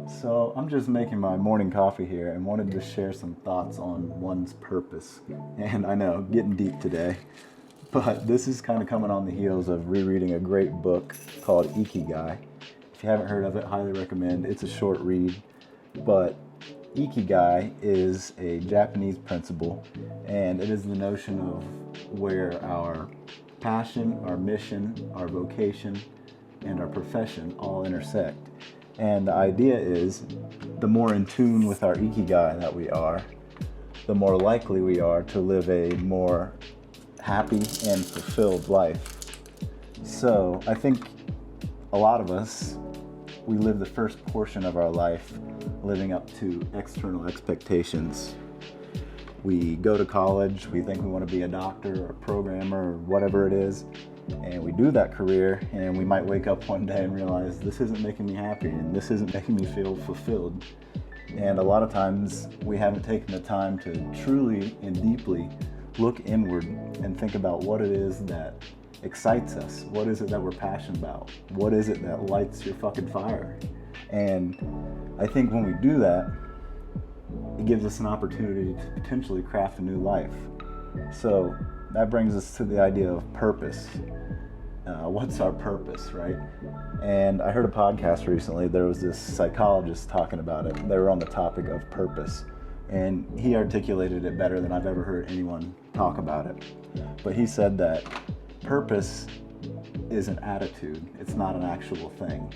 So I'm just making my morning coffee here and wanted to share some thoughts on one's purpose. And I know, getting deep today, but this is kind of coming on the heels of rereading a great book called Ikigai. If you haven't heard of it, highly recommend. It's a short read, but Ikigai is a Japanese principle, and it is the notion of where our passion, our mission, our vocation, and our profession all intersect. And the idea is the more in tune with our Ikigai that we are, the more likely we are to live a more happy and fulfilled life. So I think a lot of us, we live the first portion of our life living up to external expectations. We go to college, we think we want to be a doctor or a programmer or whatever it is, and we do that career, and we might wake up one day and realize this isn't making me happy and this isn't making me feel fulfilled. And a lot of times we haven't taken the time to truly and deeply look inward and think about what it is that excites us. What is it that we're passionate about? What is it that lights your fucking fire? And I think when we do that, it gives us an opportunity to potentially craft a new life. So that brings us to the idea of purpose. What's our purpose, right? And I heard a podcast recently. There was this psychologist talking about it. They were on the topic of purpose, and he articulated it better than I've ever heard anyone talk about it. But he said that purpose is an attitude. It's not an actual thing.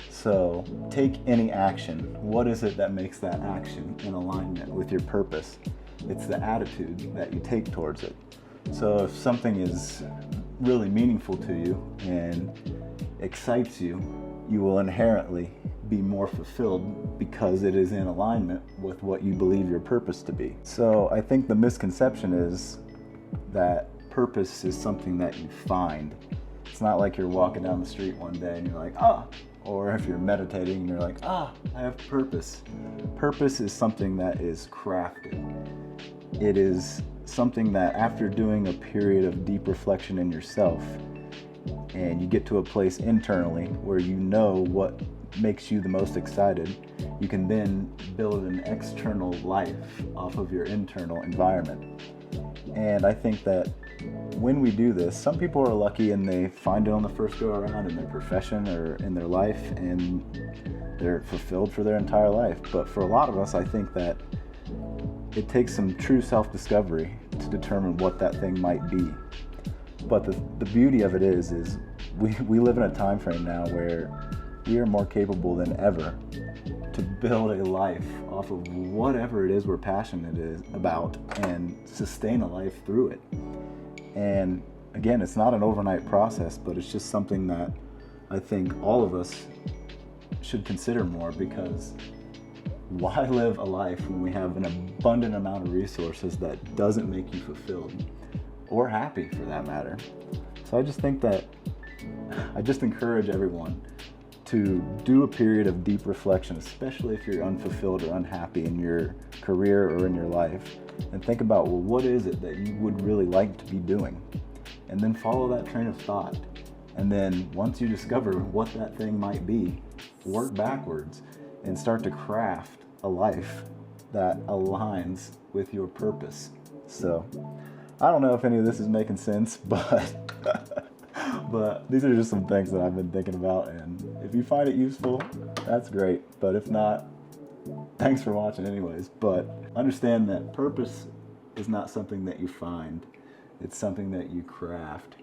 So take any action. What is it that makes that action in alignment with your purpose? It's the attitude that you take towards it. So if something is really meaningful to you and excites you, you will inherently be more fulfilled because it is in alignment with what you believe your purpose to be. So I think the misconception is that purpose is something that you find. It's not like you're walking down the street one day and you're like, or if you're meditating and you're like, I have purpose. Purpose is something that is crafted. It is something that after doing a period of deep reflection in yourself, and you get to a place internally where you know what makes you the most excited, you can then build an external life off of your internal environment. And I think that when we do this, some people are lucky and they find it on the first go around in their profession or in their life, and they're fulfilled for their entire life. But for a lot of us, I think that it takes some true self-discovery to determine what that thing might be. But the beauty of it is we live in a time frame now where we are more capable than ever to build a life off of whatever it is we're passionate about and sustain a life through it. And again, it's not an overnight process, but it's just something that I think all of us should consider more, because why live a life when we have an abundant amount of resources that doesn't make you fulfilled or happy for that matter? So I just think that I just encourage everyone to do a period of deep reflection, especially if you're unfulfilled or unhappy in your career or in your life, and think about, well, what is it that you would really like to be doing? And then follow that train of thought. And then once you discover what that thing might be, work backwards and start to craft a life that aligns with your purpose. So I don't know if any of this is making sense, but but these are just some things that I've been thinking about, and if you find it useful, that's great. But if not, thanks for watching anyways. But understand that purpose is not something that you find. It's something that you craft.